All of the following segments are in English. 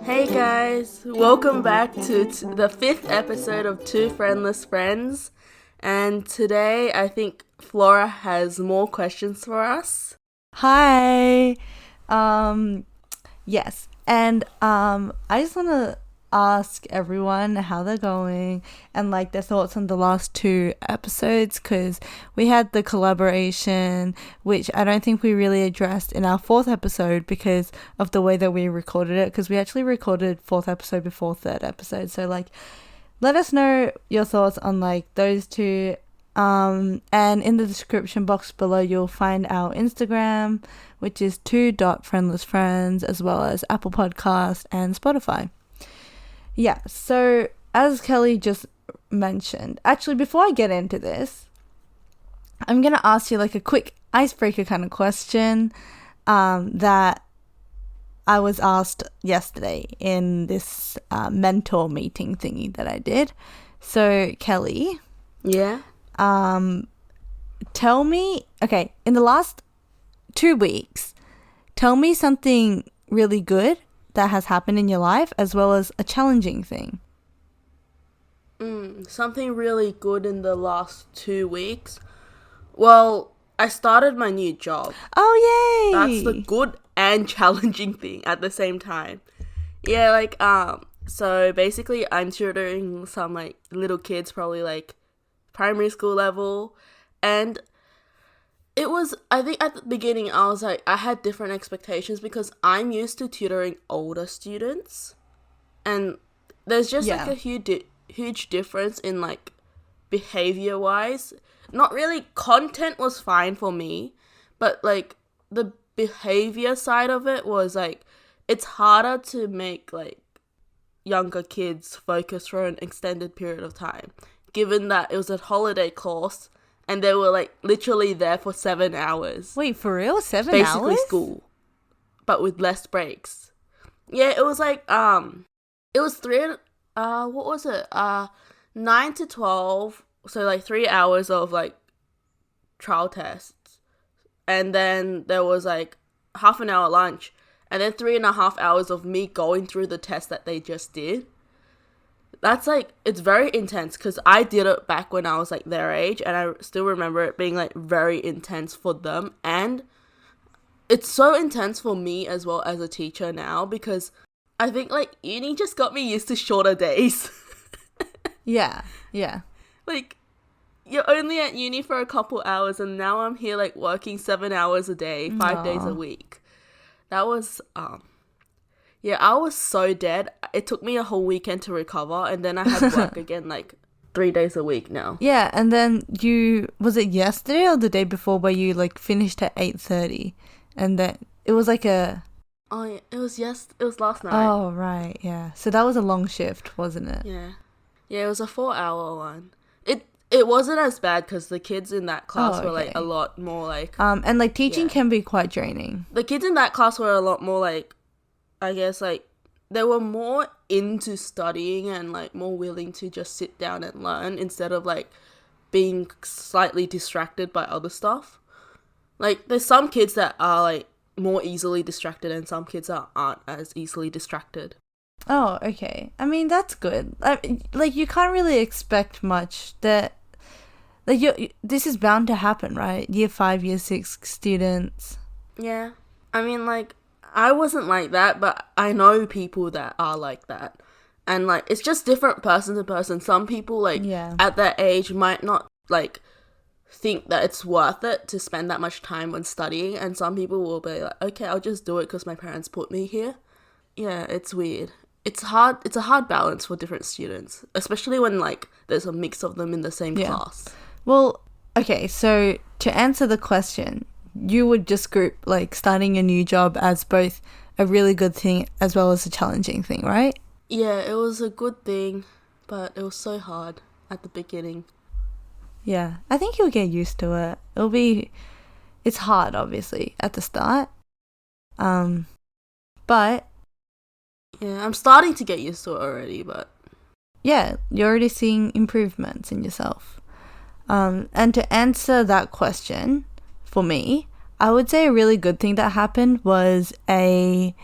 Hey guys, welcome back to the fifth episode of Two Friendless Friends. And today I think Flora has more questions for us. Hi. Yes. And I just want to ask everyone how they're going and like their thoughts on the last two episodes, because we had the collaboration, which I don't think we really addressed in our fourth episode because of the way that we recorded it, because we actually recorded fourth episode before third episode. So like let us know your thoughts on like those two. And in the description box below, you'll find our Instagram, which is 2.friendlessfriends, as well as Apple Podcast and Spotify. Yeah, so as Kelly just mentioned, actually, before I get into this, I'm going to ask you like a quick icebreaker kind of question that I was asked yesterday in this mentor meeting thingy that I did. So, Kelly. Yeah? Tell me, okay, in the last 2 weeks, tell me something really good that has happened in your life, as well as a challenging thing. Something really good in the last 2 weeks. Well, I started my new job. Oh, yay! That's the good and challenging thing at the same time. Yeah, so basically I'm tutoring some like little kids, probably like primary school level, and it was, I think at the beginning I was like, I had different expectations because I'm used to tutoring older students, and there's just like a huge difference in like behavior wise. Not really, content was fine for me, but like the behavior side of it was like, it's harder to make like younger kids focus for an extended period of time, given that it was a holiday course and they were like literally there for 7 hours. Wait, for real? 7 hours? Basically school, but with less breaks. Yeah, it was like it was what was it? 9 to 12, so like 3 hours of like trial tests, and then there was like half an hour lunch, and then 3.5 hours of me going through the test that they just did. That's like, it's very intense because I did it back when I was like their age, and I still remember it being like very intense for them, and it's so intense for me as well as a teacher now, because I think like uni just got me used to shorter days. Yeah. Like, you're only at uni for a couple hours, and now I'm here like working 7 hours a day, 5 days a week. That was yeah, I was so dead. It took me a whole weekend to recover, and then I had work again like 3 days a week now. Yeah, and then was it yesterday or the day before where you like finished at 8:30, and then it was like a... Oh, yeah, it was last night. Oh, right, yeah. So that was a long shift, wasn't it? Yeah, it was a 4-hour one. It wasn't as bad because the kids in that class were like a lot more like... and like teaching can be quite draining. The kids in that class were a lot more like, I guess like, they were more into studying and like more willing to just sit down and learn instead of like being slightly distracted by other stuff. Like, there's some kids that are like more easily distracted, and some kids that aren't as easily distracted. Oh, okay. I mean, that's good. Like, you can't really expect much that... Like, this is bound to happen, right? Year 5, year 6 students. Yeah. I mean, like, I wasn't like that, but I know people that are like that. And, like, it's just different person to person. Some people, like, at that age might not, like, think that it's worth it to spend that much time on studying. And some people will be like, okay, I'll just do it because my parents put me here. Yeah, it's weird. It's hard. It's a hard balance for different students, especially when, like, there's a mix of them in the same class. Well, okay, so to answer the question, you would just group like starting a new job as both a really good thing as well as a challenging thing, right? Yeah, it was a good thing, but it was so hard at the beginning. Yeah, I think you'll get used to it. It's hard, obviously, at the start. But yeah, I'm starting to get used to it already, but yeah, you're already seeing improvements in yourself. And to answer that question, for me, I would say a really good thing that happened was a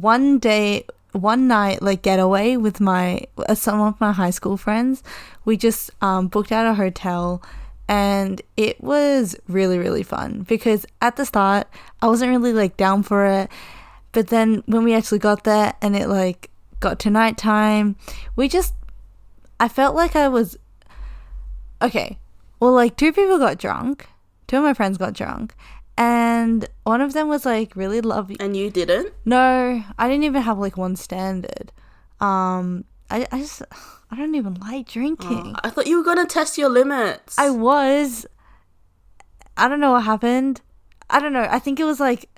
one night, like, getaway with some of my high school friends. We just booked out a hotel, and it was really, really fun because at the start I wasn't really like down for it, but then when we actually got there and it like got to nighttime, I felt like I was okay. Well, like, two of my friends got drunk, and one of them was like really lovely. And you didn't? No, I didn't even have like one standard. I don't even like drinking. I thought you were gonna test your limits. I was. I don't know what happened. I don't know. I think it was like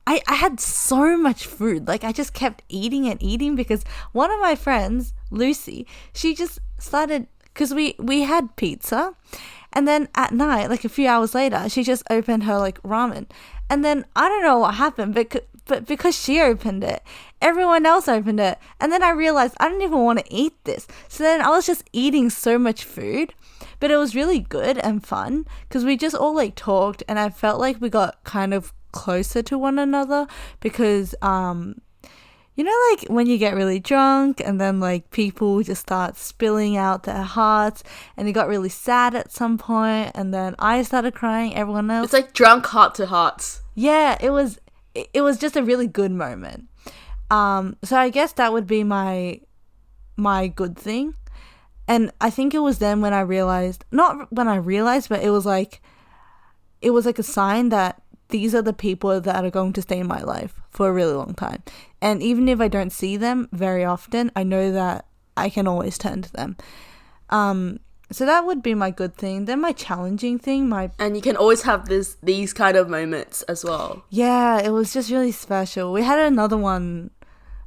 I had so much food. Like, I just kept eating and eating because one of my friends, Lucy, she just started, because we had pizza, and then at night, like a few hours later, she just opened her like ramen, and then I don't know what happened, but because she opened it, everyone else opened it, and then I realized I didn't even want to eat this. So then I was just eating so much food, but it was really good and fun because we just all like talked, and I felt like we got kind of closer to one another because you know, like when you get really drunk and then like people just start spilling out their hearts, and it got really sad at some point, and then I started crying, everyone else. It's like drunk heart to hearts. Yeah, it was just a really good moment. So I guess that would be my good thing. And I think it was then when I realized, not when I realized, but it was like a sign that these are the people that are going to stay in my life for a really long time. And even if I don't see them very often, I know that I can always turn to them. So that would be my good thing. Then my challenging thing, and you can always have these kind of moments as well. Yeah, it was just really special. We had another one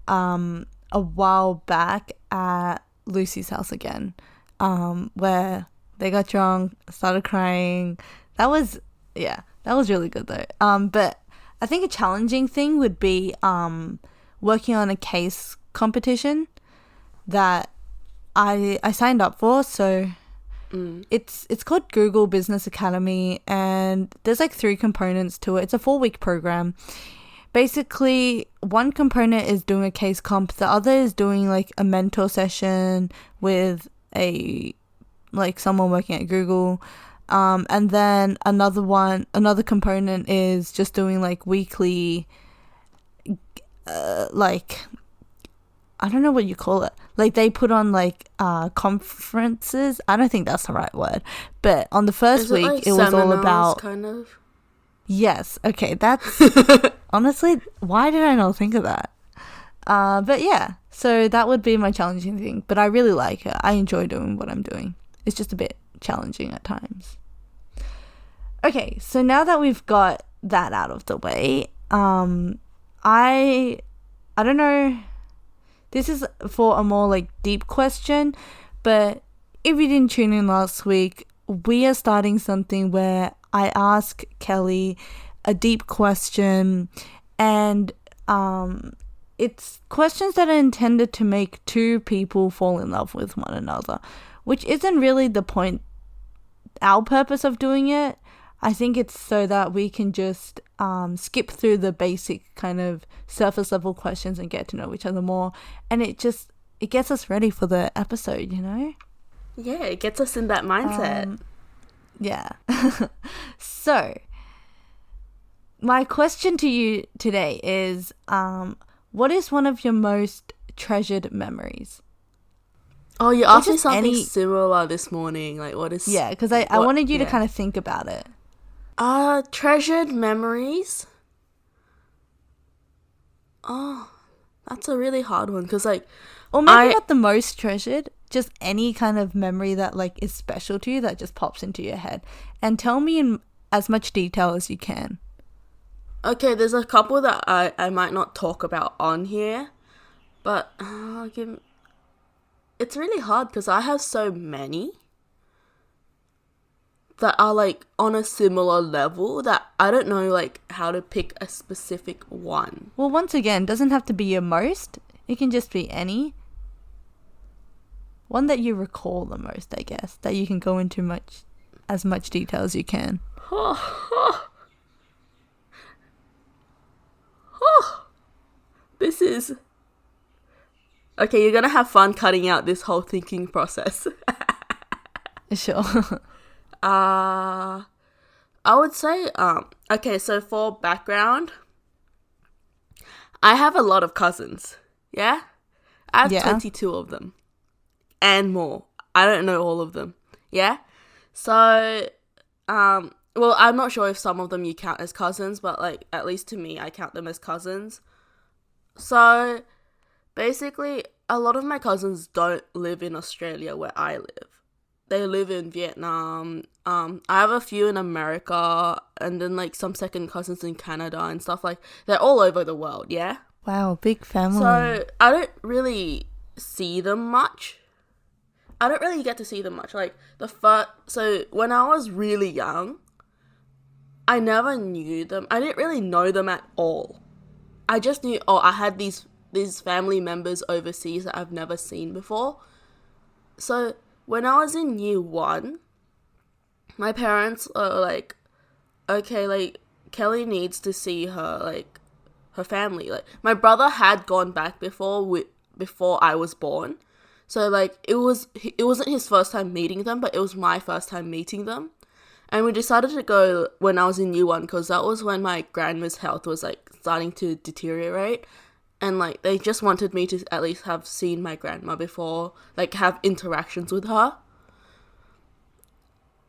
a while back at Lucy's house again, where they got drunk, started crying. That was really good though. But I think a challenging thing would be working on a case competition that I signed up for. So it's called Google Business Academy, and there's like 3 components to it. It's a 4-week program. Basically, one component is doing a case comp, the other is doing like a mentor session with someone working at Google. And then another component is just doing like weekly, I don't know what you call it. Like, they put on like conferences. I don't think that's the right word. But on the first week, like it was all about kind of. Yes. Okay. That's honestly, why did I not think of that? But yeah. So that would be my challenging thing. But I really like it. I enjoy doing what I'm doing. It's just a bit challenging at times. Okay, so now that we've got that out of the way, I don't know, this is for a more like deep question, but if you didn't tune in last week, we are starting something where I ask Kelly a deep question, and it's questions that are intended to make 2 people fall in love with one another, which isn't really the point, our purpose of doing it. I think it's so that we can just skip through the basic kind of surface level questions and get to know each other more, and it gets us ready for the episode, you know? Yeah, it gets us in that mindset. Yeah. So, my question to you today is, what is one of your most treasured memories? Oh, you asked me something similar this morning. Like, what is... Yeah, because I wanted you to kind of think about it. Treasured memories? Oh, that's a really hard one, because, like... Or maybe not the most treasured, just any kind of memory that, like, is special to you that just pops into your head. And tell me in as much detail as you can. Okay, there's a couple that I might not talk about on here, but it's really hard because I have so many that are like on a similar level that I don't know like how to pick a specific one. Well, once again, doesn't have to be your most. It can just be any. One that you recall the most, I guess, that you can go into as much detail as you can. This is okay. You're gonna have fun cutting out this whole thinking process. Sure. I would say okay. So for background, I have a lot of cousins. Yeah, I have 22 of them, and more. I don't know all of them. Yeah, so well, I'm not sure if some of them you count as cousins, but like at least to me, I count them as cousins. So basically, a lot of my cousins don't live in Australia where I live. They live in Vietnam. I have a few in America, and then like some second cousins in Canada and stuff. Like they're all over the world. Yeah. Wow, big family. So I don't really see them much. I don't really get to see them much. Like so when I was really young, I never knew them. I didn't really know them at all. I just knew, I had these family members overseas that I've never seen before. So when I was in year 1, my parents are like, okay, like Kelly needs to see her family. Like my brother had gone back before I was born. So like it wasn't his first time meeting them, but it was my first time meeting them. And we decided to go when I was in year 1 because that was when my grandma's health was like starting to deteriorate. And like they just wanted me to at least have seen my grandma before, like have interactions with her.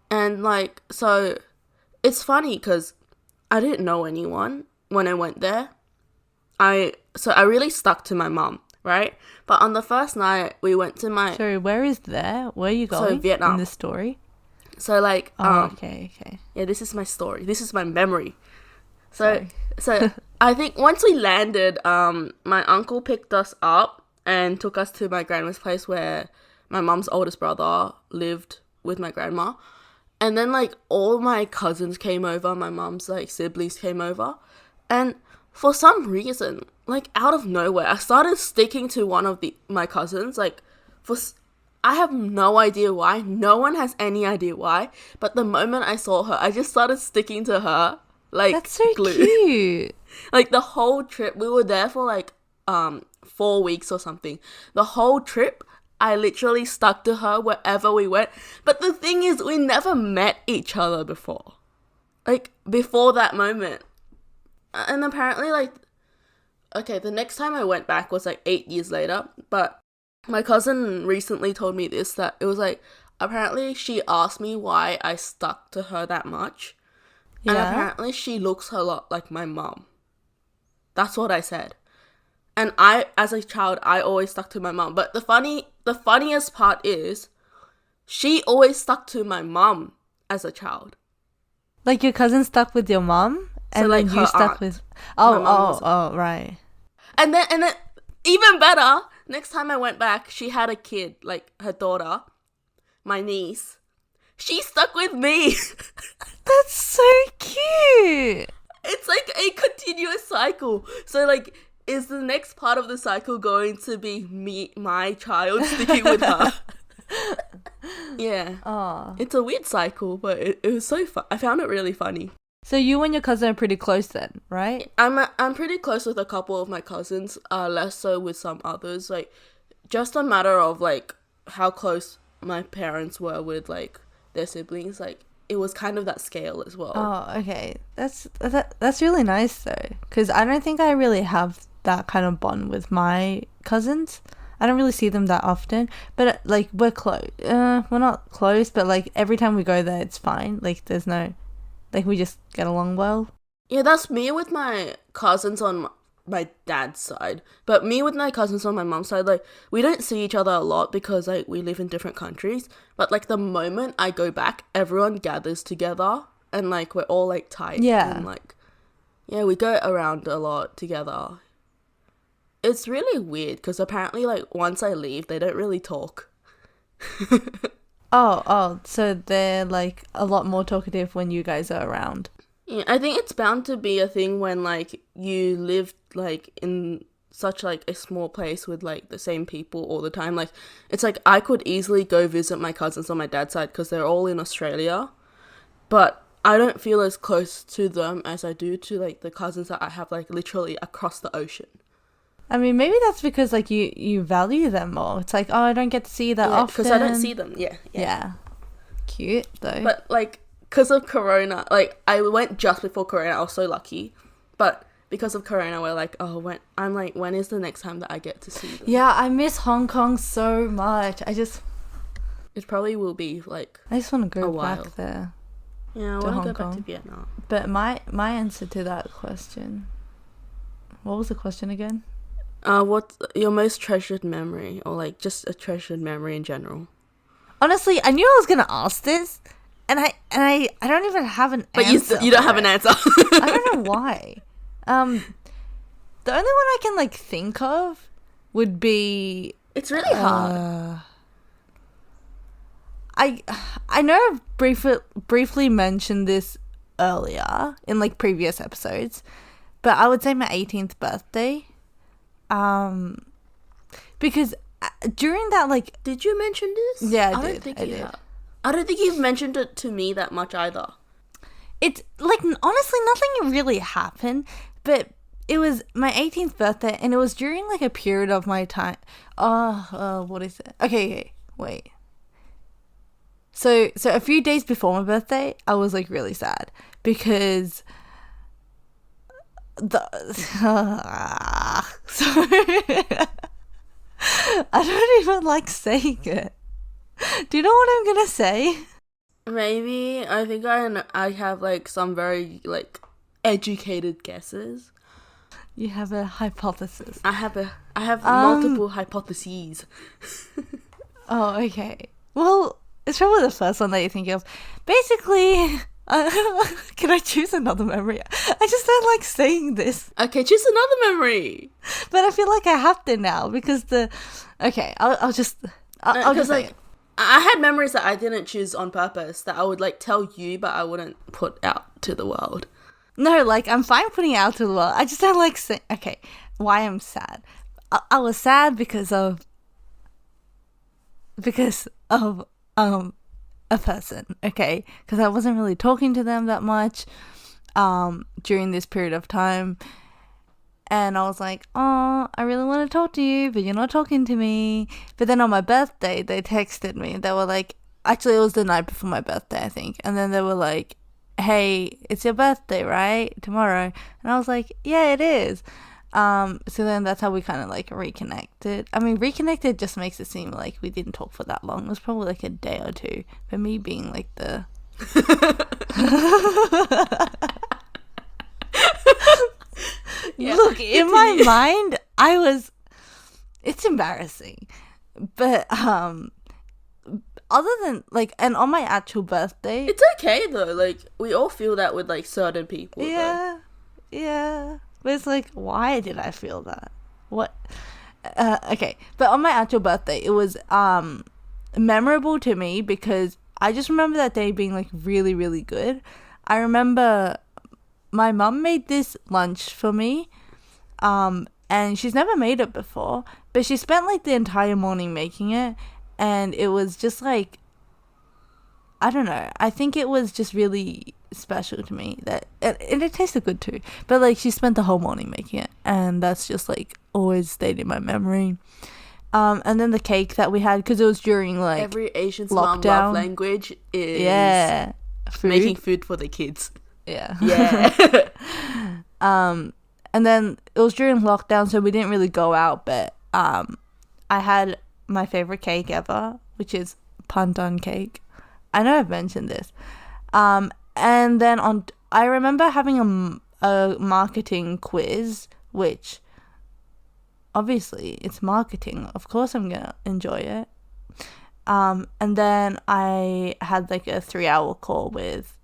And like, so it's funny because I didn't know anyone when I went there. So I really stuck to my mum, right? But on the first night we went to my... Sorry, where is there? Where are you going? So Vietnam. In the story? So like... okay. Yeah, this is my story. This is my memory. So I think once we landed, my uncle picked us up and took us to my grandma's place where my mum's oldest brother lived with my grandma. And then like all my cousins came over, my mum's like siblings came over. And for some reason, like out of nowhere, I started sticking to one of my cousins. Like I have no idea why. No one has any idea why. But the moment I saw her, I just started sticking to her. Like, that's so glue. Cute. Like the whole trip, we were there for like 4 weeks or something. The whole trip, I literally stuck to her wherever we went. But the thing is, we never met each other before. Like before that moment. And apparently like, okay, the next time I went back was like 8 years later. But my cousin recently told me this, that it was like, apparently she asked me why I stuck to her that much. Yeah. And apparently she looks a lot like my mom. That's what I said. And as a child, I always stuck to my mom. But the funniest part is, she always stuck to my mom as a child. Like your cousin stuck with your mom? And so like then you stuck aunt, with... Oh, right. And then even better, next time I went back, she had a kid, like her daughter, my niece. She stuck with me. That's so cute. It's like a continuous cycle. So like, is the next part of the cycle going to be my child sticking with her? Yeah. Aww. It's a weird cycle, but it was so fun. I found it really funny. So you and your cousin are pretty close then, right? I'm pretty close with a couple of my cousins, less so with some others. Like, just a matter of like how close my parents were with like their siblings. Like, it was kind of that scale as well. Oh, okay. That's really nice though, because I don't think I really have that kind of bond with my cousins. I don't really see them that often, but like we're close. We're not close, but like every time we go there, it's fine. Like there's no, like we just get along well. Yeah, that's me with my cousins on my dad's side, but me with my cousins on my mom's side, like we don't see each other a lot because like we live in different countries. But like the moment I go back, everyone gathers together and like we're all like tight. Yeah. And like, yeah, we go around a lot together. It's really weird because apparently like once I leave, they don't really talk. Oh, so they're like a lot more talkative when you guys are around. Yeah, I think it's bound to be a thing when like you live like in such like a small place with like the same people all the time. Like it's like I could easily go visit my cousins on my dad's side because they're all in Australia, but I don't feel as close to them as I do to like the cousins that I have like literally across the ocean. I mean, maybe that's because like you value them more. It's like, oh, I don't get to see you that often because I don't see them. Yeah, cute though. But like, because of Corona, like I went just before Corona. I was so lucky, but because of Corona, we're like, oh, when is the next time that I get to see them? Yeah, I miss Hong Kong so much. It probably will be like I just want to go while. back there. Yeah, I to want to Hong go back Kong. to Vietnam. But my answer to that question, what was the question again? What's your most treasured memory, or like just a treasured memory in general? Honestly, I knew I was gonna ask this, and I don't even have an But answer. you don't have an answer. I don't know why. The only one I can like think of would be It's really hard. I know I've briefly mentioned this earlier in like previous episodes, but I would say my 18th birthday. Because during that, like, Did you mention this? Yeah, I don't did. think I you did. have. I don't think you've mentioned it to me that much either. It's like honestly nothing really happened, but it was my 18th birthday, and it was during like a period of my time. What is it? Okay, wait. So a few days before my birthday, I was like really sad because sorry. I don't even like saying it. Do you know what I'm gonna say? Maybe I think I have like some very like educated guesses. You have a hypothesis. I have multiple hypotheses. Oh, okay. Well, it's probably the first one that you think of. Basically, can I choose another memory? I just don't like saying this. Okay, choose another memory. But I feel like I have to now because I'll just say like it. I had memories that I didn't choose on purpose that I would like tell you, but I wouldn't put out to the world. No, like I'm fine putting it out to the world. I just don't like saying. Okay, why I'm sad? I was sad because of a person. Okay, because I wasn't really talking to them that much during this period of time. And I was like, oh, I really want to talk to you, but you're not talking to me. But then on my birthday, they texted me. They were like, actually, it was the night before my birthday, I think. And then they were like, hey, it's your birthday, right? Tomorrow. And I was like, yeah, it is. So then that's how we kind of like reconnected. I mean, reconnected just makes it seem like we didn't talk for that long. It was probably like a day or two. But me being like the... Yeah, look, in my mind, it's embarrassing. But other than like, and on my actual birthday, it's okay though. Like we all feel that with like certain people. Yeah, though. Yeah. But it's like, why did I feel that? What? Okay, but on my actual birthday, it was memorable to me because I just remember that day being like really, really good. I remember my mum made this lunch for me, and she's never made it before, but she spent like the entire morning making it, and it was just like, I don't know, I think it was just really special to me that and it tasted good too, but like she spent the whole morning making it, and that's just like always stayed in my memory. And then the cake that we had, because it was during like every Asian's lockdown. Love language is food. Making food for the kids. Yeah. And then it was during lockdown, so we didn't really go out, but I had my favorite cake ever, which is pandan cake. I know I've mentioned this. And then I remember having a marketing quiz, which obviously it's marketing. Of course I'm gonna enjoy it. And then I had like a 3-hour call with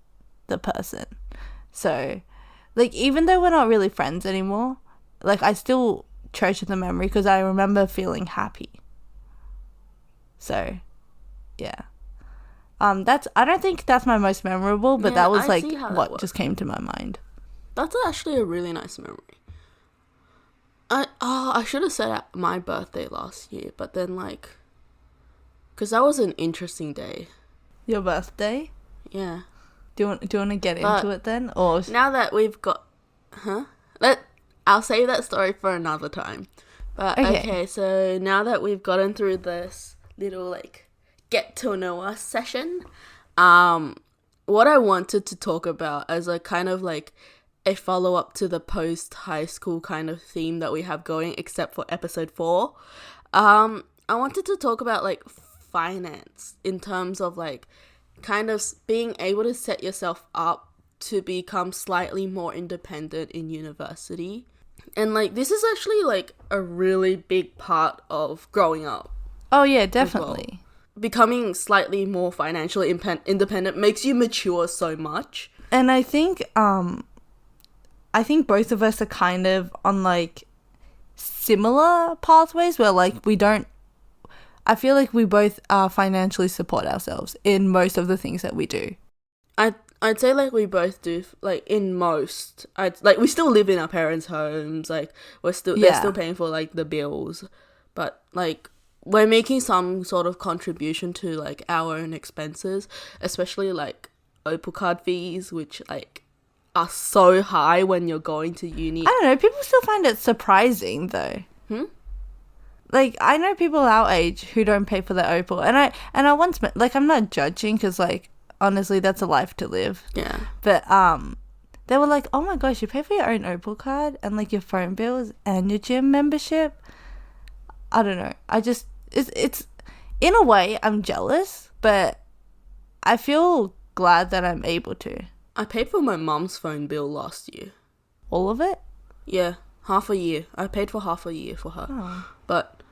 the person. So, like, even though we're not really friends anymore, like, I still treasure the memory because I remember feeling happy. So, yeah. I don't think that's my most memorable, but that was like what just came to my mind. That's actually a really nice memory. I should have said my birthday last year, but then like, because that was an interesting day. Your birthday? Yeah. Do you want to get into it then, or now that we've got, I'll save that story for another time. But Okay. okay, so now that we've gotten through this little like get to know us session, um, what I wanted to talk about as a kind of like a follow up to the post high school kind of theme that we have going, except for episode 4. I wanted to talk about like finance in terms of like kind of being able to set yourself up to become slightly more independent in university. And like this is actually like a really big part of growing up. Oh yeah, Well, definitely. becoming slightly more financially independent makes you mature so much. And I think both of us are kind of on like similar pathways where like we don't. I feel like we both financially support ourselves in most of the things that we do. I'd say like we both do, like in most. Like we still live in our parents' homes. Like they're still paying for like the bills, but like we're making some sort of contribution to like our own expenses, especially like Opal card fees, which like are so high when you're going to uni. I don't know. People still find it surprising though. Like I know people our age who don't pay for their Opal, and I once met, like I'm not judging because like honestly that's a life to live. Yeah. But they were like, oh my gosh, you pay for your own Opal card and like your phone bills and your gym membership. I don't know. I just it's in a way I'm jealous, but I feel glad that I'm able to. I paid for my mum's phone bill last year. All of it? Yeah, half a year. I paid for half a year for her. Oh. But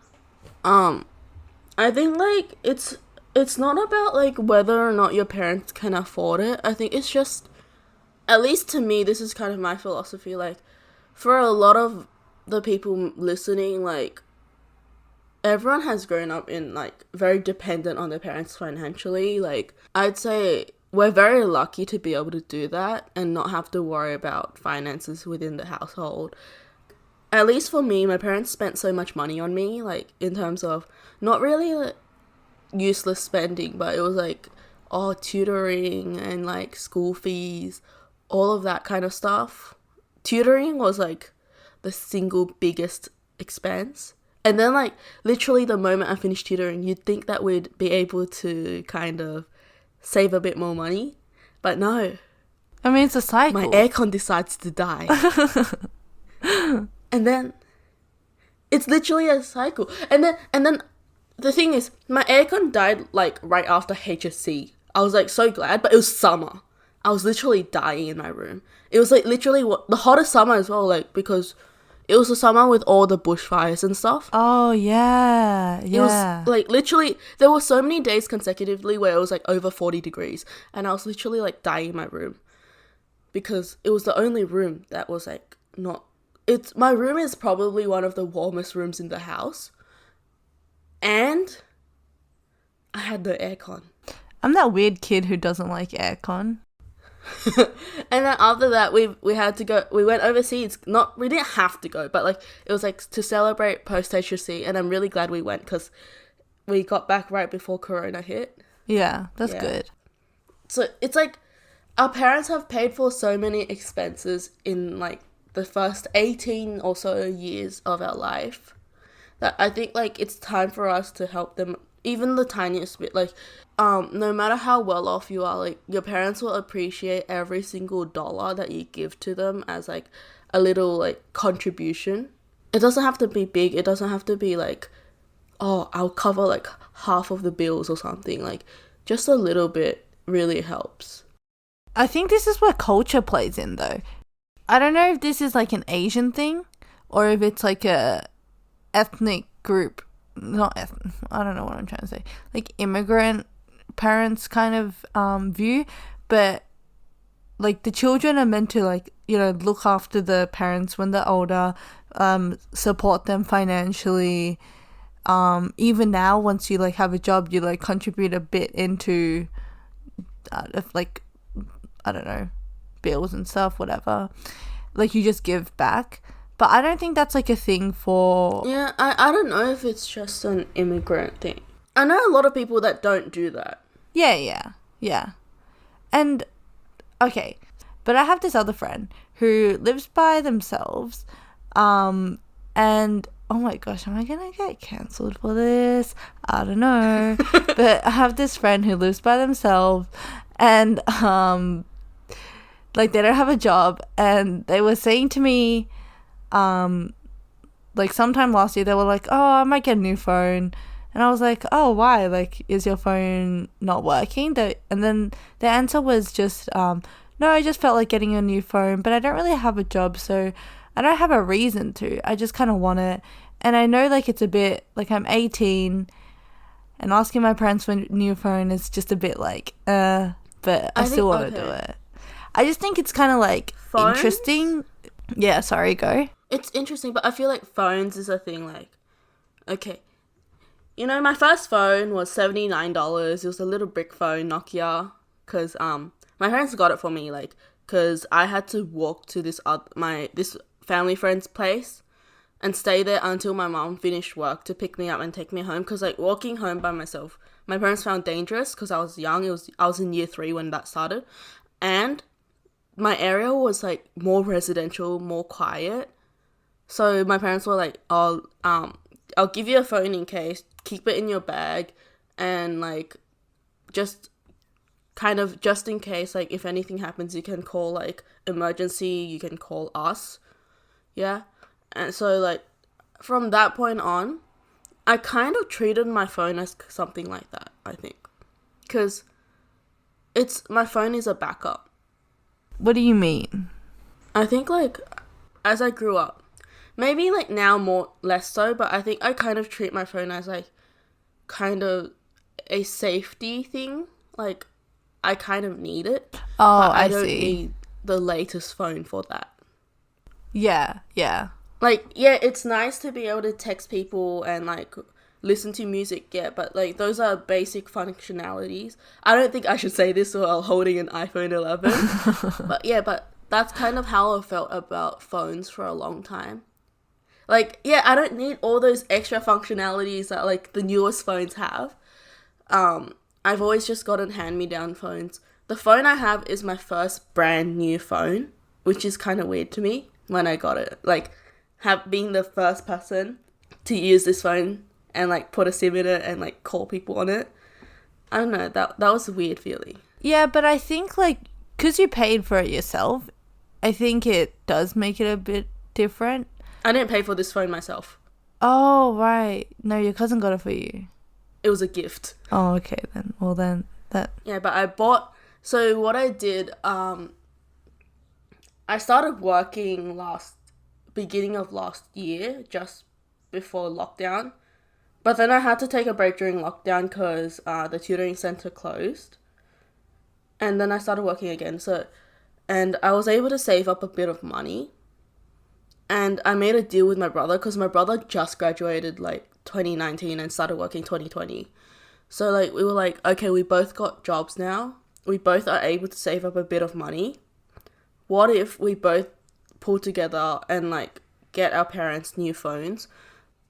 I think like it's not about like whether or not your parents can afford it. I think it's just, at least to me, this is kind of my philosophy, like for a lot of the people listening, like everyone has grown up in like very dependent on their parents financially. Like I'd say we're very lucky to be able to do that and not have to worry about finances within the household. At least for me, my parents spent so much money on me, like in terms of not really like, useless spending, but it was like tutoring and like school fees, all of that kind of stuff. Tutoring was like the single biggest expense. And then like literally the moment I finished tutoring, you'd think that we'd be able to kind of save a bit more money, but no. I mean, it's a cycle. My aircon decides to die. And then it's literally a cycle. And then the thing is, my aircon died like right after HSC. I was like so glad, but it was summer. I was literally dying in my room. It was like literally the hottest summer as well, like because it was the summer with all the bushfires and stuff. Oh yeah. It was like literally, there were so many days consecutively where it was like over 40 degrees, and I was literally like dying in my room because it was the only room that was like not. My room is probably one of the warmest rooms in the house, and I had no aircon. I'm that weird kid who doesn't like aircon. And then after that, we had to go. We went overseas. We didn't have to go, but like it was like to celebrate post HSC, and I'm really glad we went because we got back right before Corona hit. Yeah, that's good. So it's like our parents have paid for so many expenses in like the first 18 or so years of our life that I think like it's time for us to help them even the tiniest bit. Like no matter how well off you are, like your parents will appreciate every single dollar that you give to them as like a little like contribution. It doesn't have to be big. It doesn't have to be like, oh, I'll cover like half of the bills or something. Like just a little bit really helps. I think this is where culture plays in though. I don't know if this is like an Asian thing or if it's like a ethnic group. I don't know what I'm trying to say. Like immigrant parents kind of view, but like the children are meant to like, you know, look after the parents when they're older, support them financially. Even now, once you like have a job, you like contribute a bit into like, I don't know, bills and stuff, whatever. Like you just give back. But I don't think that's like a thing for... Yeah, I don't know if it's just an immigrant thing. I know a lot of people that don't do that. Yeah. And, okay, but I have this other friend who lives by themselves, and oh my gosh, am I gonna get cancelled for this? I don't know. But I have this friend who lives by themselves, and like they don't have a job, and they were saying to me, like sometime last year they were like, oh, I might get a new phone. And I was like, oh, why? Like, is your phone not working? And then the answer was just, no, I just felt like getting a new phone, but I don't really have a job, so I don't have a reason to. I just kind of want it. And I know, like, it's a bit, like, I'm 18, and asking my parents for a new phone is just a bit like, but I still want to do it. I just think it's kind of, like, Phones? Interesting. Yeah, sorry, go. It's interesting, but I feel like phones is a thing, like, okay. You know, my first phone was $79. It was a little brick phone, Nokia, because my parents got it for me, like, because I had to walk to this family friend's place and stay there until my mom finished work to pick me up and take me home, because, like, walking home by myself, my parents found dangerous because I was young. I was in year 3 when that started, and my area was, like, more residential, more quiet, so my parents were like, oh, I'll give you a phone in case, keep it in your bag, and, like, just in case, like, if anything happens, you can call, like, emergency, you can call us, yeah, and so, like, from that point on, I kind of treated my phone as something like that, I think, because my phone is a backup. What do you mean? I think, like, as I grew up, maybe, like, now less so, but I think I kind of treat my phone as, like, kind of a safety thing. Like, I kind of need it. Oh, but I don't see. need the latest phone for that. Yeah, yeah. Like, yeah, it's nice to be able to text people and, like, listen to music, yeah, but, like, those are basic functionalities. I don't think I should say this while holding an iPhone 11. But, yeah, but that's kind of how I felt about phones for a long time. Like, yeah, I don't need all those extra functionalities that, like, the newest phones have. I've always just gotten hand-me-down phones. The phone I have is my first brand new phone, which is kind of weird to me when I got it. Like, being the first person to use this phone and, like, put a SIM in it and, like, call people on it. I don't know, that was a weird feeling. Yeah, but I think, like, because you paid for it yourself, I think it does make it a bit different. I didn't pay for this phone myself. Oh, right. No, your cousin got it for you. It was a gift. Oh, okay, then. Well, then, that... Yeah, but so what I did, I started working beginning of last year, just before lockdown. But then I had to take a break during lockdown because the tutoring center closed. And then I started working again. And I was able to save up a bit of money. And I made a deal with my brother because my brother just graduated, like, 2019 and started working 2020. So, like, we were like, okay, we both got jobs now. We both are able to save up a bit of money. What if we both pull together and, like, get our parents new phones?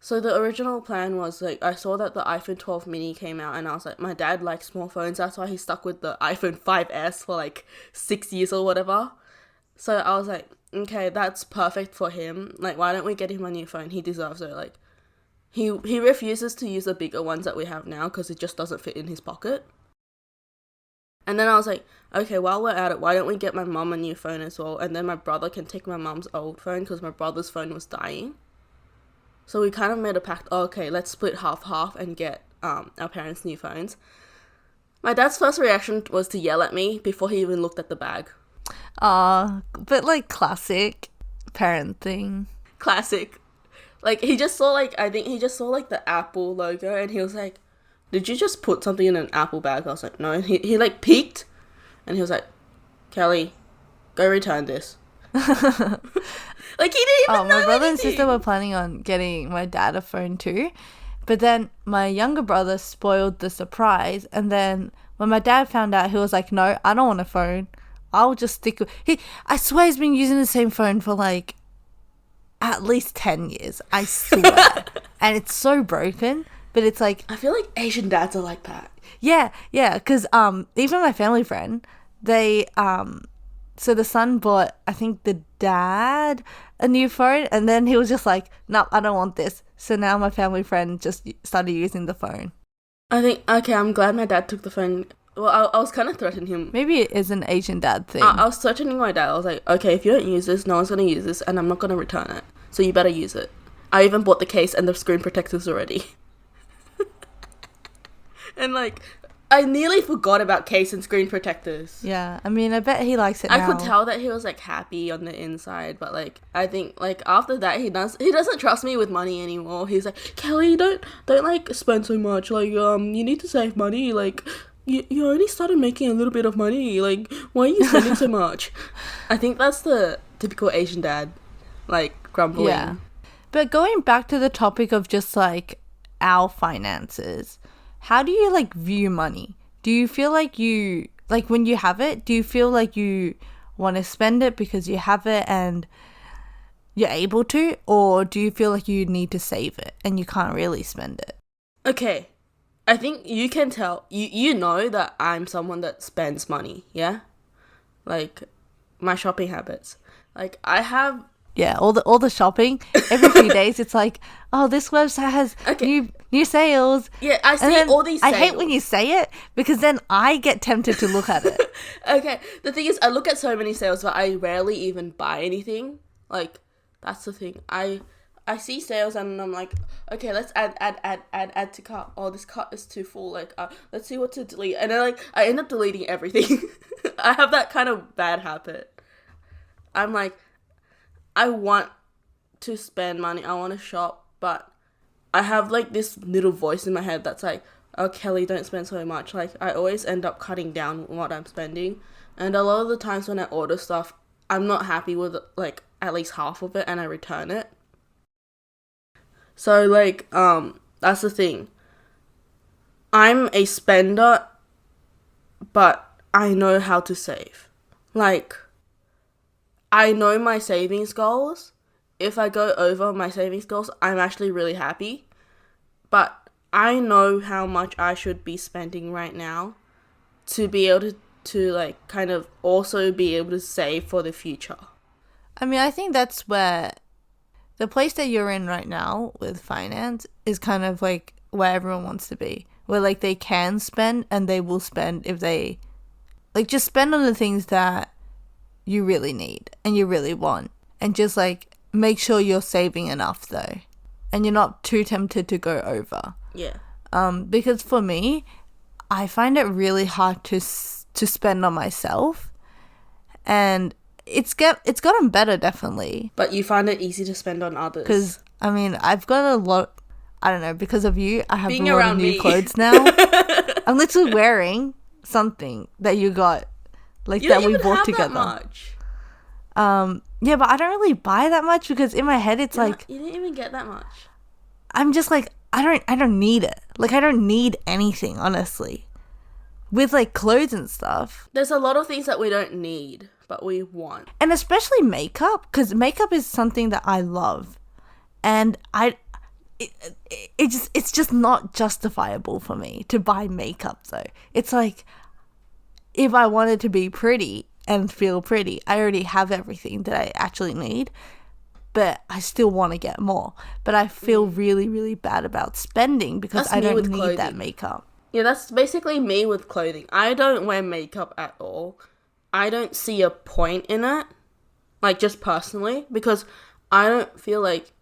So the original plan was, like, I saw that the iPhone 12 mini came out and I was like, my dad likes small phones. That's why he stuck with the iPhone 5S for, like, 6 years or whatever. So I was like, okay, that's perfect for him. Like, why don't we get him a new phone? He deserves it. Like, he refuses to use the bigger ones that we have now because it just doesn't fit in his pocket. And then I was like, okay, while we're at it, why don't we get my mum a new phone as well? And then my brother can take my mum's old phone because my brother's phone was dying. So we kind of made a pact, okay, let's split half and get our parents new phones. My dad's first reaction was to yell at me before he even looked at the bag. But, like, classic parent thing. Classic. Like, he just saw, like, I think he just saw, like, the Apple logo and he was like, did you just put something in an Apple bag? I was like, no. And he like, peeked and he was like, Kelly, go return this. Like, he didn't even know My brother and anything. sister were planning on getting my dad a phone too. But then my younger brother spoiled the surprise. And then when my dad found out, he was like, no, I don't want a phone. I'll just stick with... I swear he's been using the same phone for, like, at least 10 years. I swear. And it's so broken. But it's like... I feel like Asian dads are like that. Yeah, because even my family friend, they so the son bought, I think, the dad a new phone, and then he was just like, "Nope, I don't want this." So now my family friend just started using the phone. Okay, I'm glad my dad took the phone. Well, I was kind of threatening him. Maybe it is an Asian dad thing. I was threatening my dad. I was like, okay, if you don't use this, no one's going to use this, and I'm not going to return it. So you better use it. I even bought the case and the screen protectors already. And, like, I nearly forgot about case and screen protectors. Yeah, I mean, I bet he likes it now. I could tell that he was, like, happy on the inside, but, like, I think, like, after that, he doesn't trust me with money anymore. He's like, Kelly, don't like, spend so much. Like, you need to save money. Like, you already started making a little bit of money. Like, why are you spending so much? I think that's the typical Asian dad, like, grumbling. Yeah. But going back to the topic of just, like, our finances, how do you, like, view money? Do you feel like you, like, when you have it, do you feel like you want to spend it because you have it and you're able to? Or do you feel like you need to save it and you can't really spend it? Okay. I think you can tell, you know that I'm someone that spends money, yeah? Like, my shopping habits. Like, I have... Yeah, all the shopping. Every few days, it's like, oh, this website has new sales. Yeah, I see all these sales. I hate when you say it because then I get tempted to look at it. Okay, the thing is, I look at so many sales, but I rarely even buy anything. Like, that's the thing. I see sales and I'm like, okay, let's add to cart. Oh, this cart is too full. Like, let's see what to delete. And then, like, I end up deleting everything. I have that kind of bad habit. I'm like, I want to spend money. I want to shop, but I have, like, this little voice in my head that's like, oh, Kelly, don't spend so much. Like, I always end up cutting down what I'm spending. And a lot of the times when I order stuff, I'm not happy with, like, at least half of it and I return it. So, like, that's the thing. I'm a spender, but I know how to save. Like, I know my savings goals. If I go over my savings goals, I'm actually really happy. But I know how much I should be spending right now to be able to like, kind of also be able to save for the future. I mean, I think that's where the place that you're in right now with finance is kind of like where everyone wants to be. Where, like, they can spend and they will spend if they, like, just spend on the things that you really need and you really want, and just, like, make sure you're saving enough though and you're not too tempted to go over. Yeah. Because for me, I find it really hard to spend on myself, and it's gotten better, definitely. But you find it easy to spend on others. Because, I mean, I've got a lot, I don't know, because of you, I have Being a lot around of new me. clothes now. I'm literally wearing something that you got, like, you that don't we even bought have together. That much. Yeah, but I don't really buy that much because in my head it's like, you didn't even get that much. I'm just like, I don't need it. Like, I don't need anything, honestly. With, like, clothes and stuff. There's a lot of things that we don't need, but we want. And especially makeup, because makeup is something that I love. And it's just not justifiable for me to buy makeup, though. It's like, if I wanted to be pretty and feel pretty, I already have everything that I actually need. But I still want to get more. But I feel really, really bad about spending because That's I me don't with need clothing. that makeup. Yeah, that's basically me with clothing. I don't wear makeup at all. I don't see a point in it. Like, just personally. Because I don't feel like...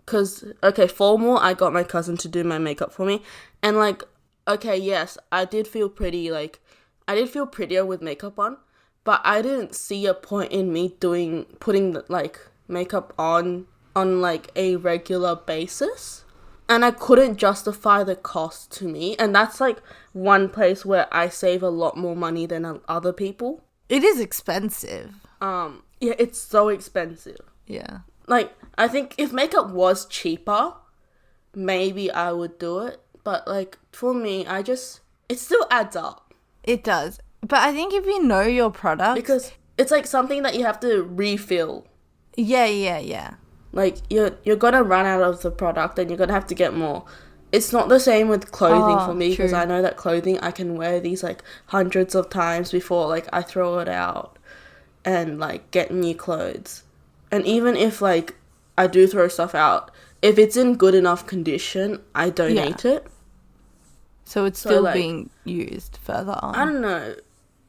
Because, okay, formal, I got my cousin to do my makeup for me. And, like, okay, yes, I did feel pretty, like... I did feel prettier with makeup on. But I didn't see a point in me putting, like, makeup on, like, a regular basis. And I couldn't justify the cost to me. And that's, like, one place where I save a lot more money than other people. It is expensive. Yeah, it's so expensive. Yeah. Like, I think if makeup was cheaper, maybe I would do it. But, like, for me, it still adds up. It does. But I think if you know your product... Because it's, like, something that you have to refill. Yeah. Like, you're gonna run out of the product and you're gonna have to get more. It's not the same with clothing for me, because I know that clothing, I can wear these, like, hundreds of times before, like, I throw it out. and like get new clothes. And even if like I do throw stuff out, if it's in good enough condition, I donate it. So it's still like, being used further on. I don't know.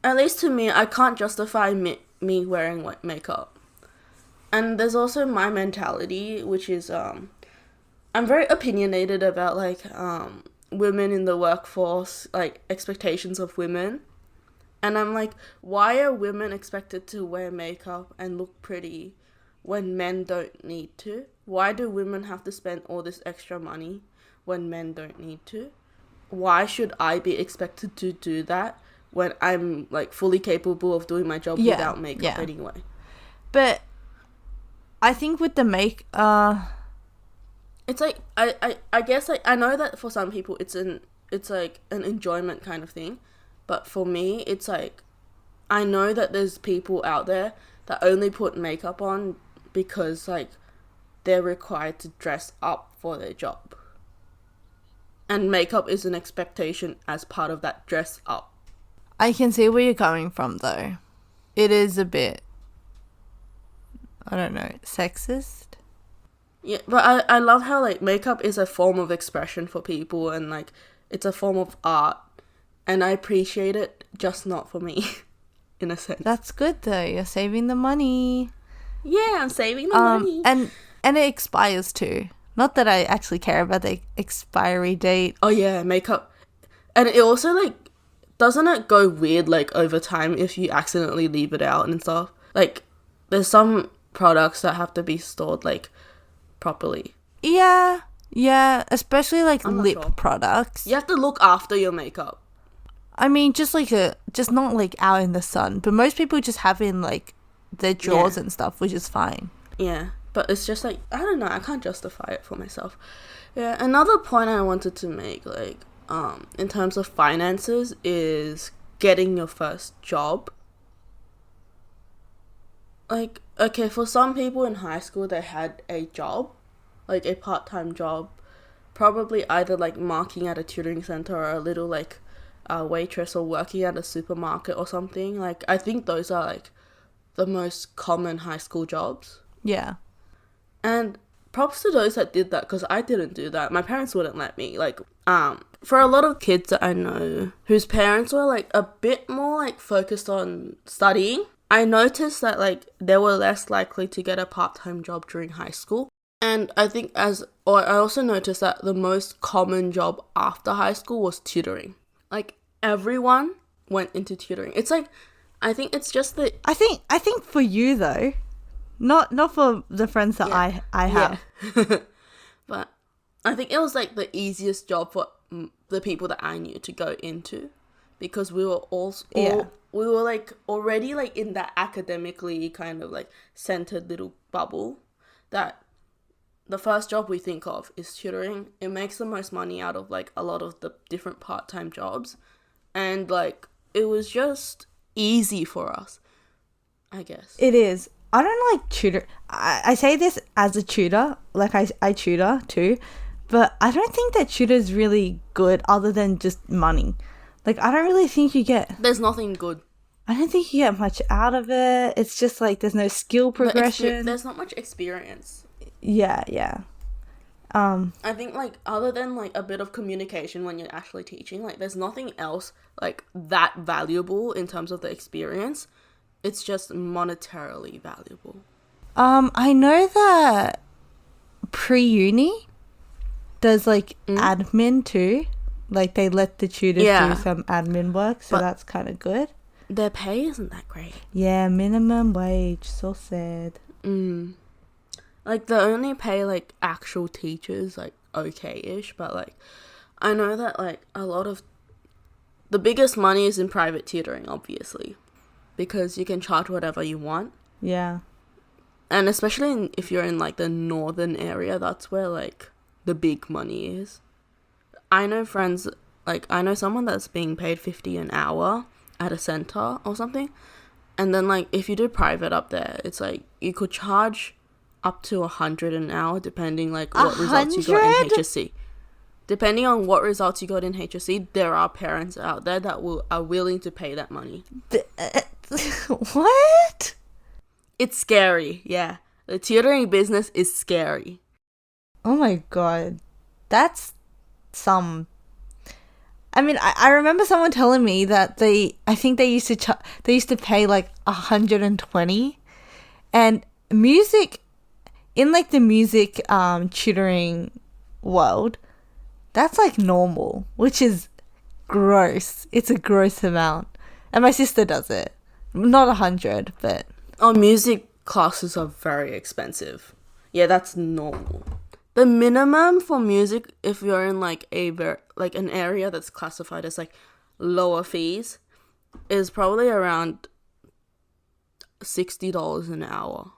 At least to me, I can't justify me wearing like makeup. And there's also my mentality, which is I'm very opinionated about like women in the workforce, like expectations of women. And I'm like, why are women expected to wear makeup and look pretty when men don't need to? Why do women have to spend all this extra money when men don't need to? Why should I be expected to do that when I'm like fully capable of doing my job without makeup anyway? But I think with the it's like I guess like I know that for some people it's like an enjoyment kind of thing, but for me it's like I know that there's people out there that only put makeup on because like they're required to dress up for their job. And makeup is an expectation as part of that dress up. I can see where you're coming from, though. It is a bit, I don't know, sexist? Yeah, but I love how, like, makeup is a form of expression for people and, like, it's a form of art. And I appreciate it, just not for me, in a sense. That's good, though. You're saving the money. Yeah, I'm saving the money. And it expires, too. Not that I actually care about the expiry date. Oh, yeah, makeup. And it also, like, doesn't it go weird, like, over time if you accidentally leave it out and stuff? Like, there's some products that have to be stored, like, properly. Yeah, especially, like, lip products. You have to look after your makeup. I mean, just not, like, out in the sun. But most people just have it in, like, their drawers and stuff, which is fine. Yeah. But it's just like, I don't know, I can't justify it for myself. Yeah, another point I wanted to make, like, in terms of finances is getting your first job. Like, okay, for some people in high school, they had a job, like a part-time job, probably either like marking at a tutoring center or a little like waitress or working at a supermarket or something. Like, I think those are like the most common high school jobs. Yeah. And props to those that did that, because I didn't do that. My parents wouldn't let me. Like, for a lot of kids that I know whose parents were like a bit more like focused on studying, I noticed that like they were less likely to get a part-time job during high school. And I think I also noticed that the most common job after high school was tutoring. Like, everyone went into tutoring. It's like, I think it's just that... I think for you, though... Not for the friends that I have. Yeah. But I think it was like the easiest job for the people that I knew to go into, because we were we were like already like in that academically kind of like centered little bubble that the first job we think of is tutoring. It makes the most money out of like a lot of the different part-time jobs, and like it was just easy for us, I guess. It is. I don't like tutor. I say this as a tutor, like I tutor too, but I don't think that tutor is really good other than just money. Like, I don't really think you get... There's nothing good. I don't think you get much out of it. It's just like there's no skill progression. There's not much experience. Yeah. I think like other than like a bit of communication when you're actually teaching, like there's nothing else like that valuable in terms of the experience. It's just monetarily valuable. I know that pre-uni there's like admin too. Like, they let the tutors do some admin work, so that's kind of good. Their pay isn't that great. Yeah, minimum wage. So sad. Like, they only pay like actual teachers like okay-ish, but like I know that like a lot of the biggest money is in private tutoring, obviously, because you can charge whatever you want. Yeah. And especially if you're in like the northern area, that's where like the big money is. I know someone that's being paid $50 an hour at a center or something. And then like if you do private up there, it's like you could charge up to $100 an hour depending like what results you got in HSC. Depending on what results you got in HSC, there are parents out there that are willing to pay that money. What? It's scary, yeah. The tutoring business is scary. Oh my god. That's some... I mean, I remember someone telling me that I think they used to pay like 120, and music, in like the music tutoring world, that's like normal, which is gross. It's a gross amount. And my sister does it. Not 100, but... Oh, music classes are very expensive. Yeah, that's normal. The minimum for music, if you're in like an area that's classified as like lower fees, is probably around $60 an hour.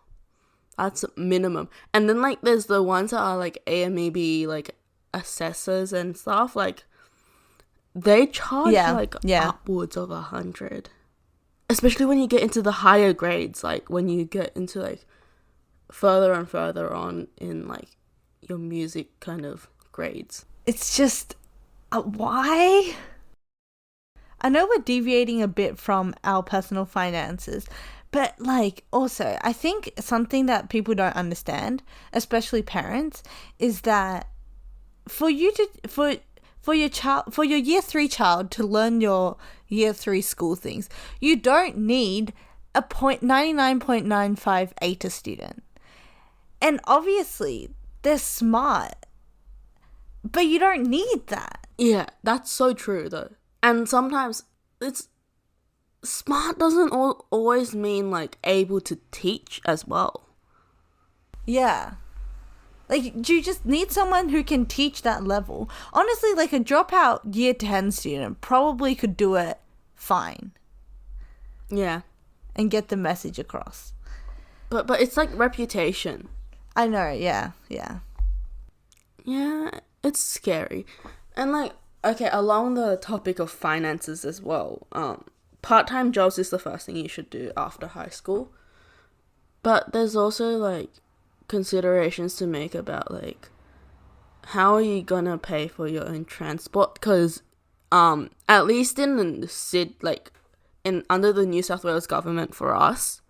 That's minimum. And then like there's the ones that are like AMEB, like assessors and stuff. Like they charge upwards of 100. Especially when you get into the higher grades, like when you get into like further and further on in like your music kind of grades. It's just, why? I know we're deviating a bit from our personal finances, but like also I think something that people don't understand, especially parents, is that for your year 3 child to learn your year 3 school things, you don't need a 99.95 ATA student. And obviously they're smart, but you don't need that. Yeah, that's so true though. And sometimes it's smart doesn't always mean like able to teach as well. Yeah. Like, you just need someone who can teach that level. Honestly, like a dropout year 10 student probably could do it fine. Yeah. And get the message across. But it's like reputation. I know, yeah. Yeah, it's scary. And like, okay, along the topic of finances as well, part-time jobs is the first thing you should do after high school. But there's also like considerations to make about like how are you gonna pay for your own transport, because at least in the under the New South Wales government, for us,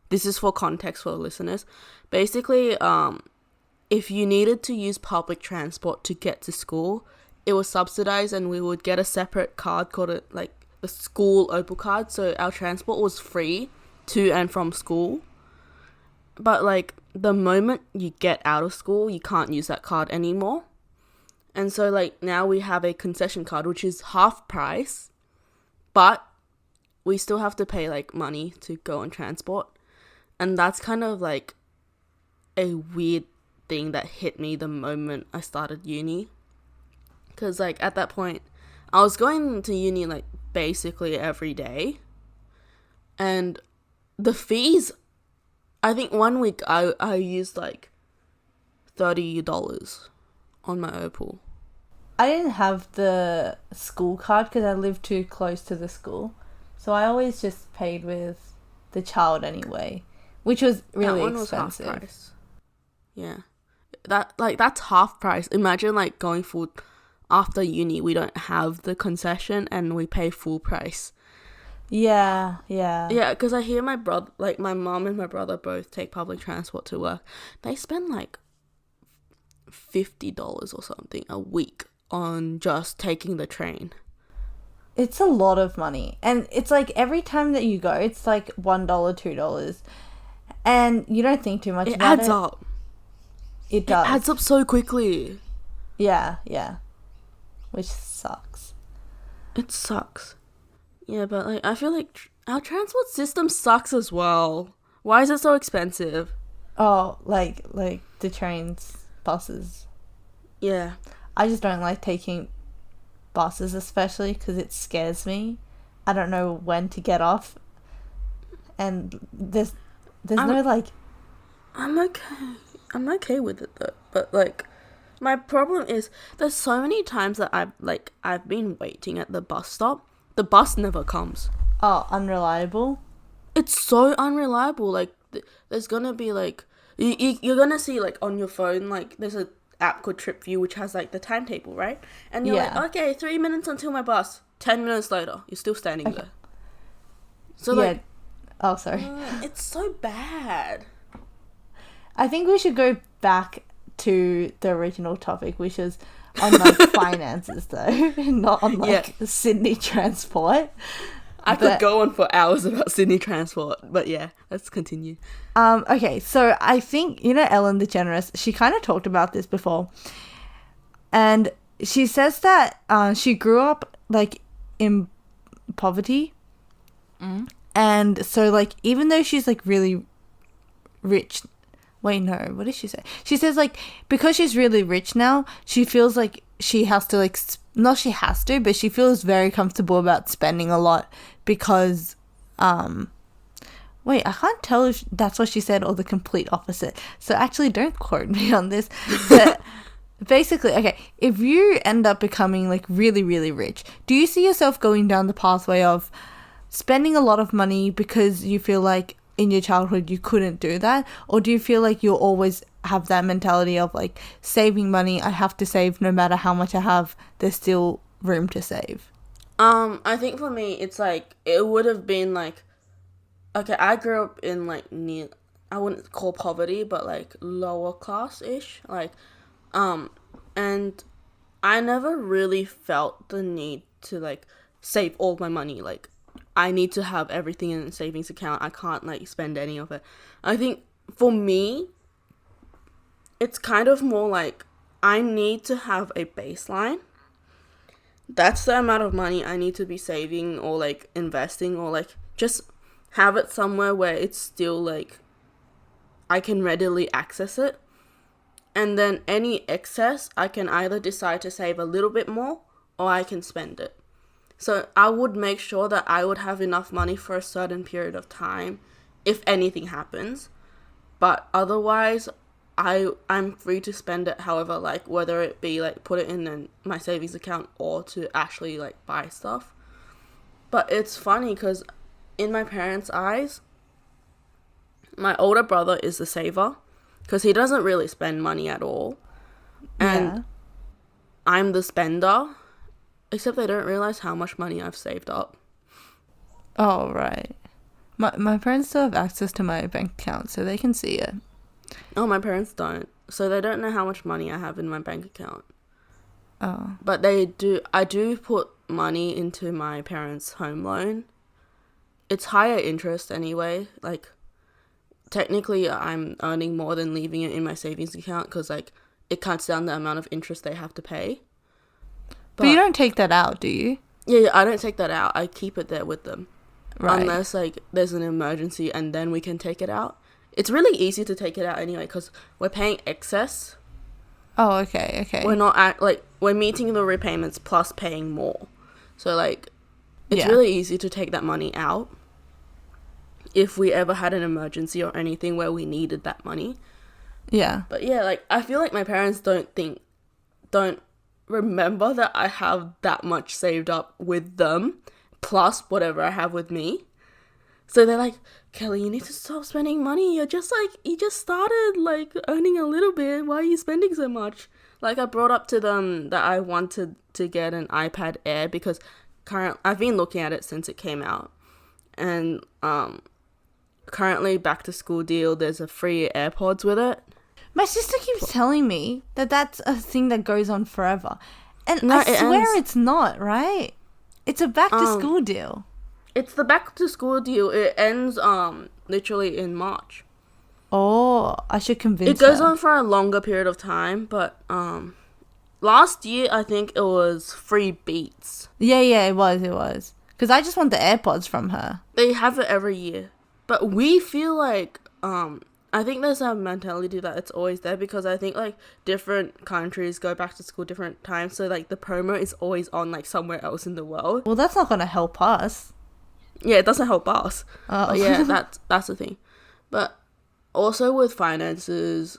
this is for context for listeners, basically if you needed to use public transport to get to school, it was subsidized, and we would get a separate card called the school Opal card, so our transport was free to and from school. But like the moment you get out of school, you can't use that card anymore. And so like now we have a concession card, which is half price, but we still have to pay like money to go on transport. And that's kind of like a weird thing that hit me the moment I started uni. Because like at that point, I was going to uni like basically every day. And the fees, I think 1 week I used like $30 on my Opal. I didn't have the school card because I lived too close to the school. So I always just paid with the child anyway, which was really expensive. Was half price. Yeah. That's half price. Imagine like going full after uni, we don't have the concession and we pay full price. Yeah, because I hear my brother, like my mom and my brother both take public transport to work. They spend like $50 or something a week on just taking the train. It's a lot of money, and it's like every time that you go, it's like $1, $2, and you don't think too much about it. It adds up. It does. It adds up so quickly. Yeah, which sucks. It sucks. Yeah, but like I feel like our transport system sucks as well. Why is it so expensive? Oh, like the trains, buses. Yeah. I just don't like taking buses, especially because it scares me. I don't know when to get off, and there's no like. I'm okay with it though, but like my problem is there's so many times that I've been waiting at the bus stop. The bus never comes. Oh, unreliable? It's so unreliable. Like, there's gonna be, like... You're gonna see, like, on your phone, like, there's an app called TripView, which has, like, the timetable, right? And you're like, okay, 3 minutes until my bus. 10 minutes later, you're still standing there. So, like... Oh, sorry. It's so bad. I think we should go back to the original topic, which is on like finances though, not on like Sydney transport. I could go on for hours about Sydney transport, but yeah, let's continue. Okay, so I think, Ellen DeGeneres, she kind of talked about this before. And she says that she grew up, like, in poverty. Mm. And so, like, even though she's, like, really rich... Wait, no, what did she say? She says, like, because she's really rich now, she feels like she has to, like... Not she has to, but she feels very comfortable about spending a lot because... Wait, I can't tell if that's what she said or the complete opposite. So actually, don't quote me on this. But basically, okay, if you end up becoming like really, really rich, do you see yourself going down the pathway of spending a lot of money because you feel like in your childhood you couldn't do that? Or do you feel like you'll always have that mentality of like saving money, I have to save no matter how much I have, there's still room to save? I think for me, it's like, it would have been like, okay, I grew up in, like, near, I wouldn't call poverty, but, like, lower class-ish, like, and I never really felt the need to, like, save all my money, like, I need to have everything in a savings account, I can't, like, spend any of it. I think, for me, it's kind of more like, I need to have a baseline. That's the amount of money I need to be saving, or, like, investing, or, like, just... have it somewhere where it's still like I can readily access it, and then any excess I can either decide to save a little bit more or I can spend it. So I would make sure that I would have enough money for a certain period of time if anything happens, but otherwise I'm free to spend it however, like whether it be like put it in my savings account or to actually like buy stuff. But it's funny because in my parents' eyes, my older brother is the saver because he doesn't really spend money at all. And I'm the spender, except they don't realize how much money I've saved up. Oh, right. My parents still have access to my bank account, so they can see it. Oh, my parents don't. So they don't know how much money I have in my bank account. Oh. But I do put money into my parents' home loan. It's higher interest anyway. Like, technically, I'm earning more than leaving it in my savings account because, like, it cuts down the amount of interest they have to pay. But you don't take that out, do you? Yeah, I don't take that out. I keep it there with them. Right. Unless, like, there's an emergency and then we can take it out. It's really easy to take it out anyway because we're paying excess. Oh, okay. We're not, we're meeting the repayments plus paying more. So, like... It's really easy to take that money out if we ever had an emergency or anything where we needed that money. Yeah. But yeah, like, I feel like my parents don't remember that I have that much saved up with them, plus whatever I have with me. So they're like, Kelly, you need to stop spending money. You just started, like, earning a little bit. Why are you spending so much? Like, I brought up to them that I wanted to get an iPad Air because... I've been looking at it since it came out, and currently back to school deal, there's a free AirPods with it. My sister keeps telling me that that's a thing that goes on forever, and no, I swear it's not, right? It's a back to school deal. It's the back to school deal. It ends literally in March. Oh, I should convince It goes on for a longer period of time, but last year, I think it was free Beats. Yeah, it was. Because I just want the AirPods from her. They have it every year. But we feel like, I think there's a mentality that it's always there because I think, like, different countries go back to school different times. So, like, the promo is always on, like, somewhere else in the world. Well, that's not going to help us. Yeah, it doesn't help us. Oh. But yeah, that's the thing. But also with finances...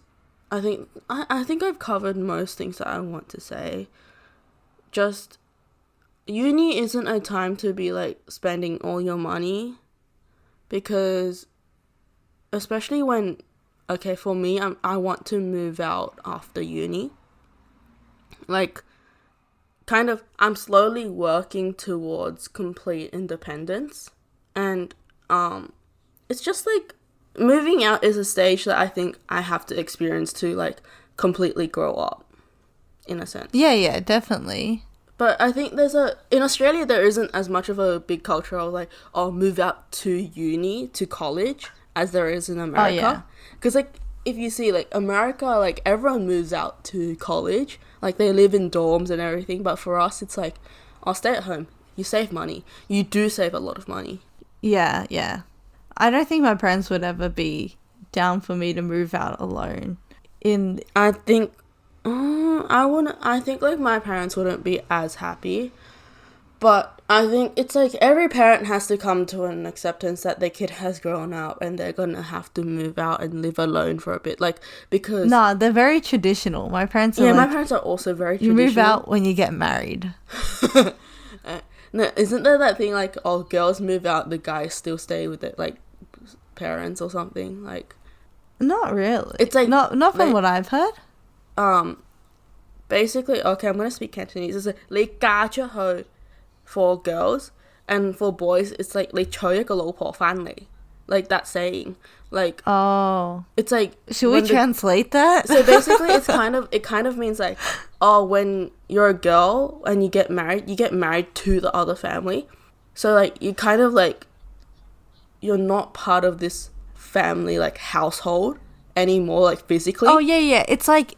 I think I've covered most things that I want to say. Just, uni isn't a time to be, like, spending all your money. Because, especially when, okay, for me, I want to move out after uni. Like, kind of, I'm slowly working towards complete independence. And, it's just like moving out is a stage that I think I have to experience to like completely grow up, in a sense. Yeah, definitely. But I think in Australia there isn't as much of a big culture of like, oh, move out to uni, to college, as there is in America. Oh, yeah. Because like if you see like America, like everyone moves out to college, like they live in dorms and everything. But for us, it's like, I'll stay at home. You save money. You do save a lot of money. Yeah. I don't think my parents would ever be down for me to move out alone. I think I think like my parents wouldn't be as happy, but I think it's like every parent has to come to an acceptance that their kid has grown up and they're gonna have to move out and live alone for a bit, like, because No, they're very traditional. My parents are my parents are also very you traditional. move out when you get married. No, isn't there that thing like, oh, girls move out, the guys still stay with it, like parents or something, like? Not really. It's like not from like, what I've heard. Basically, okay, I'm gonna speak Cantonese. It's like 你嫁出去 for girls, and for boys, it's like 你娶一個老婆返嚟, like that saying. Like, oh, it's like, should we translate that? So basically, it kind of means like, oh, when you're a girl and you get married to the other family. So like you kind of like, you're not part of this family like household anymore, like physically. Oh yeah. It's like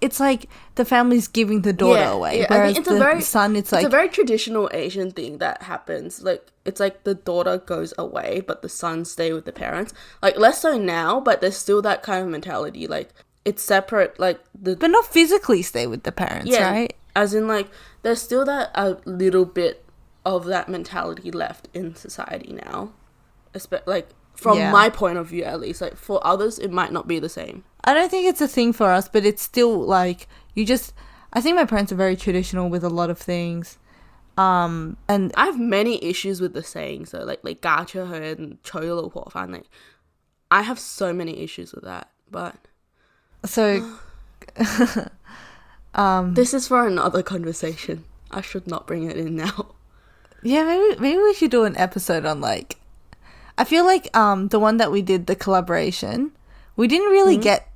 the family's giving the daughter away. Whereas the son, it's like a very traditional Asian thing that happens. Like it's like the daughter goes away, but the son stay with the parents. Like less so now, but there's still that kind of mentality. Like it's separate. Like but not physically stay with the parents, right? As in like there's still that a little bit of that mentality left in society now, like from my point of view at least. Like for others, it might not be the same. I don't think it's a thing for us, but it's still like I think my parents are very traditional with a lot of things. And I have many issues with the saying, so like 嫁出去 and 娶老婆返嚟. I have so many issues with that, but so this is for another conversation. I should not bring it in now. Yeah, maybe we should do an episode on like, I feel like the one that we did, the collaboration, we didn't really get,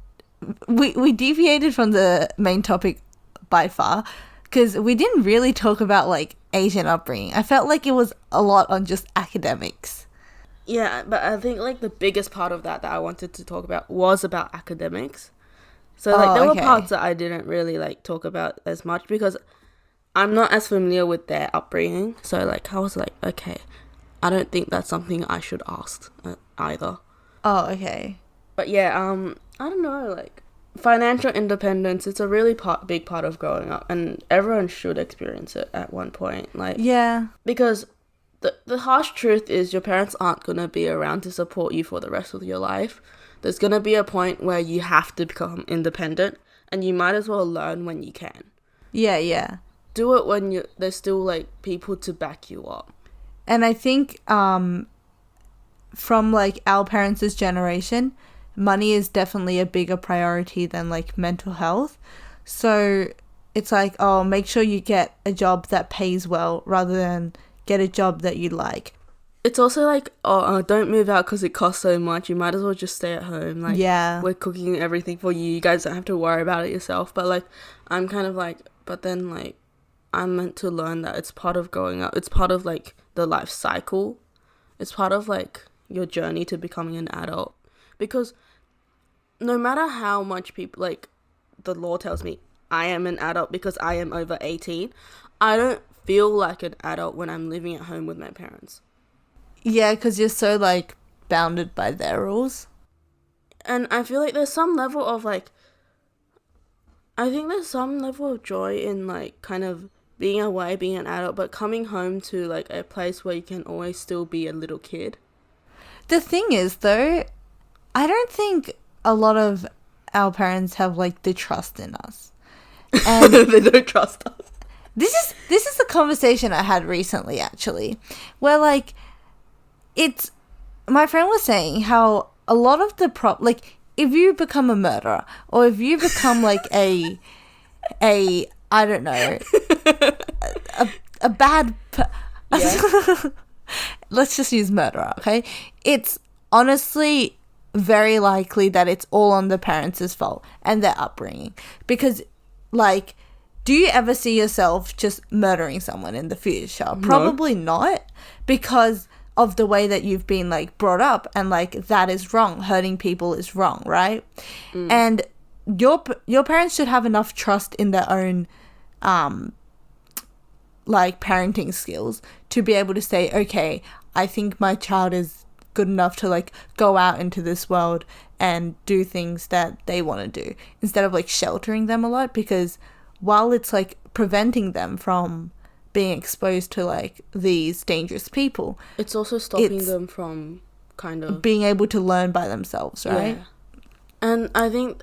we deviated from the main topic by far, because we didn't really talk about like Asian upbringing. I felt like it was a lot on just academics. Yeah, but I think like the biggest part of that I wanted to talk about was about academics. So like there were parts that I didn't really like talk about as much because I'm not as familiar with their upbringing. So like I was like, okay, I don't think that's something I should ask either. Oh, okay. But yeah, I don't know, like financial independence, it's a really big part of growing up, and everyone should experience it at one point. Like, yeah, because the harsh truth is your parents aren't going to be around to support you for the rest of your life. There's going to be a point where you have to become independent, and you might as well learn when you can. Yeah. Do it when there's still like people to back you up. And I think from like our parents' generation, money is definitely a bigger priority than like mental health. So it's like, oh, make sure you get a job that pays well rather than get a job that you like. It's also like, oh, don't move out because it costs so much. You might as well just stay at home. Like, yeah, we're cooking everything for you. You guys don't have to worry about it yourself. But like, I'm kind of like, but then like, I'm meant to learn that it's part of growing up. It's part of like the life cycle. It's part of like your journey to becoming an adult. Because no matter how much people, like the law tells me I am an adult because I am over 18, I don't feel like an adult when I'm living at home with my parents. Yeah, because you're so like bounded by their rules. And I feel like there's some level of like, I think there's some level of joy in like kind of being away, being an adult, but coming home to like a place where you can always still be a little kid. The thing is though, I don't think a lot of our parents have like the trust in us. And they don't trust us. This is a conversation I had recently actually, where like my friend was saying how a lot of the like if you become a murderer or if you become like a I don't know a bad yeah. let's just use murderer, okay? It's honestly very likely that it's all on the parents' fault and their upbringing. Because, like, do you ever see yourself just murdering someone in the future? No. Probably not, because of the way that you've been, like, brought up, and, like, that is wrong. Hurting people is wrong, right? And your parents should have enough trust in their own like parenting skills to be able to say, okay, I think my child is good enough to like go out into this world and do things that they want to do, instead of like sheltering them a lot, because while it's like preventing them from being exposed to like these dangerous people, it's also stopping them from kind of being able to learn by themselves, right? Yeah. And I think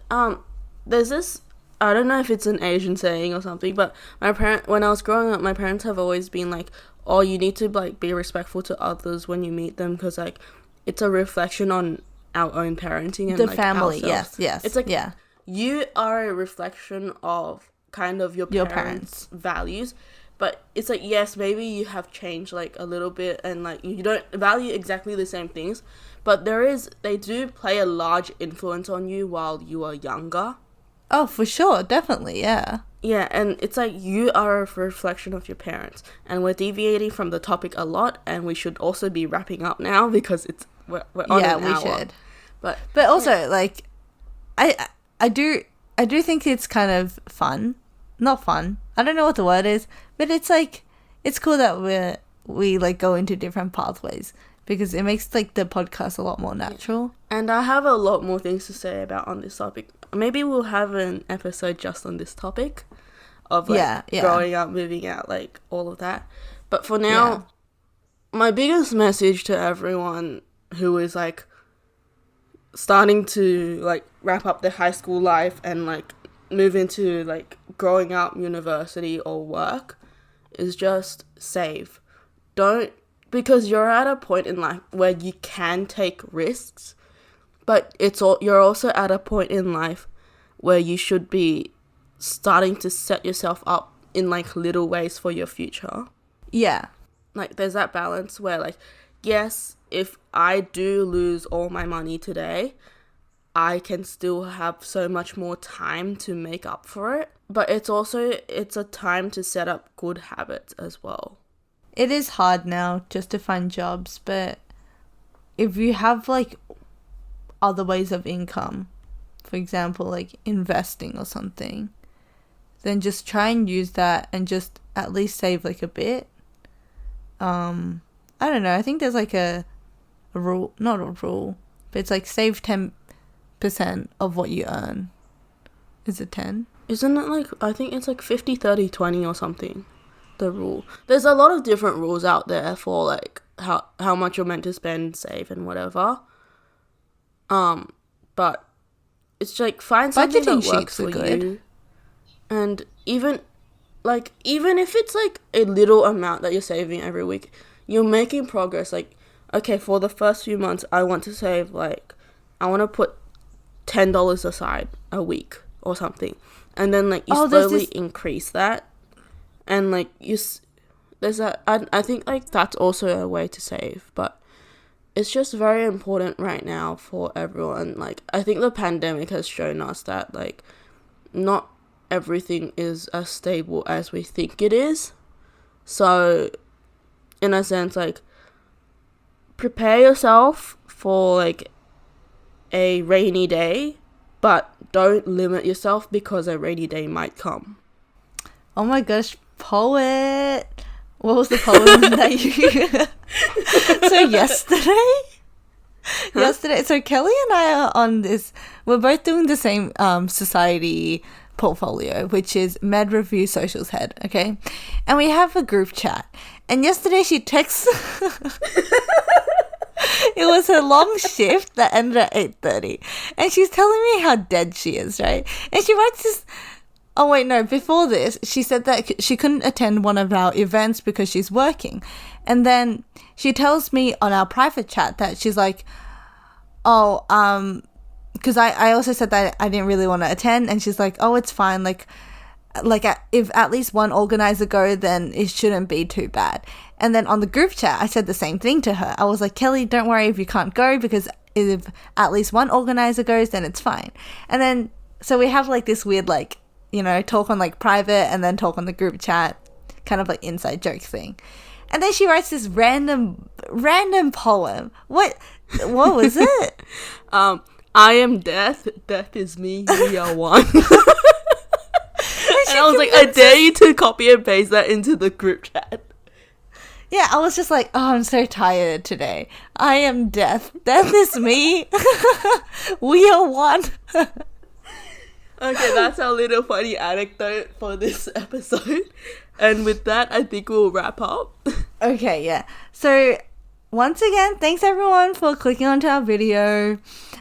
there's this, I don't know if it's an Asian saying or something, but when I was growing up, my parents have always been like, oh, you need to like be respectful to others when you meet them, because like it's a reflection on our own parenting and The like family. ourselves. Yes. It's like, yeah, you are a reflection of kind of your parents' values, but it's like, yes, maybe you have changed like a little bit and like you don't value exactly the same things, but they do play a large influence on you while you are younger. Oh, for sure. Definitely. Yeah. Yeah, and it's like you are a reflection of your parents, and we're deviating from the topic a lot, and we should also be wrapping up now because we're on an hour. We should. But also, like, I do think it's kind of fun. Not fun. I don't know what the word is, but it's like, it's cool that we like go into different pathways, because it makes like the podcast a lot more natural. And I have a lot more things to say about on this topic. Maybe we'll have an episode just on this topic of like growing up, moving out, like all of that. But for now, my biggest message to everyone who is like starting to like wrap up their high school life and like move into like growing up, university or work, is just save. Because you're at a point in life where you can take risks, but you're also at a point in life where you should be starting to set yourself up in like little ways for your future. Yeah. Like there's that balance where like, yes, if I do lose all my money today, I can still have so much more time to make up for it. But it's a time to set up good habits as well. It is hard now just to find jobs, but if you have like other ways of income, for example, like investing or something, then just try and use that and just at least save like a bit. I don't know. I think there's like a rule, not a rule, but it's like save 10% of what you earn. Is it 10? Isn't it like, I think it's like 50, 30, 20 or something, the rule. There's a lot of different rules out there for like how much you're meant to spend, save and whatever. But it's like, find something that works for you. And even if it's like a little amount that you're saving every week, you're making progress. Like, okay, for the first few months, I want to save like, I want to put $10 aside a week or something. And then like you slowly increase that. And like there's that, I think like that's also a way to save, but it's just very important right now for everyone. Like, I think the pandemic has shown us that like not everything is as stable as we think it is. So in a sense, like, prepare yourself for like a rainy day, but don't limit yourself because a rainy day might come. Oh my gosh, poet. What was the poem that you... So yesterday, so Kelly and I are on this, we're both doing the same society portfolio, which is Med Review Socials Head, okay? And we have a group chat. And yesterday she texts... It was her long shift that ended at 8:30. And she's telling me how dead she is, right? And she writes this... Oh, wait, no. Before this, she said that she couldn't attend one of our events because she's working. And then she tells me on our private chat that she's like, oh, because I also said that I didn't really want to attend. And she's like, oh, it's fine. Like if at least one organizer go, then it shouldn't be too bad. And then on the group chat, I said the same thing to her. I was like, Kelly, don't worry if you can't go, because if at least one organizer goes, then it's fine. And then, so we have like this weird, like, you know, talk on like private and then talk on the group chat, kind of like inside joke thing. And then she writes this random poem. What was it? I am death, death is me, we are one. And I was like, I dare you to copy and paste that into the group chat. Yeah, I was just like, oh, I'm so tired today. I am death. Death is me. We are one. Okay, that's our little funny anecdote for this episode. And with that, I think we'll wrap up. Okay, yeah. So, once again, thanks everyone for clicking onto our video.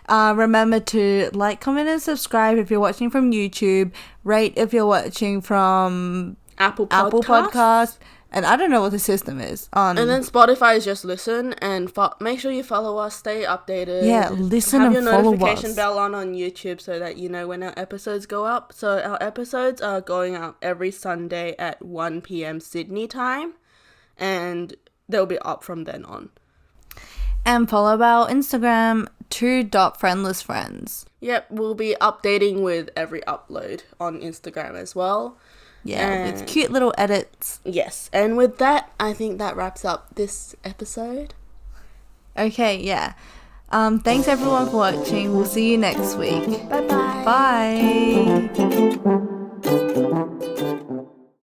Remember to like, comment, and subscribe if you're watching from YouTube. Rate if you're watching from Apple Podcast. And I don't know what the system is on. And then Spotify is just listen and make sure you follow us. Stay updated. Yeah, listen and follow us. Have your notification bell on YouTube so that you know when our episodes go up. So our episodes are going up every Sunday at 1 p.m. Sydney time, and they'll be up from then on. And follow our Instagram, 2.friendlessfriends. Yep, we'll be updating with every upload on Instagram as well. Yeah, with cute little edits. Yes, and with that, I think that wraps up this episode. Okay, yeah. Thanks everyone for watching. We'll see you next week. Bye-bye. Bye.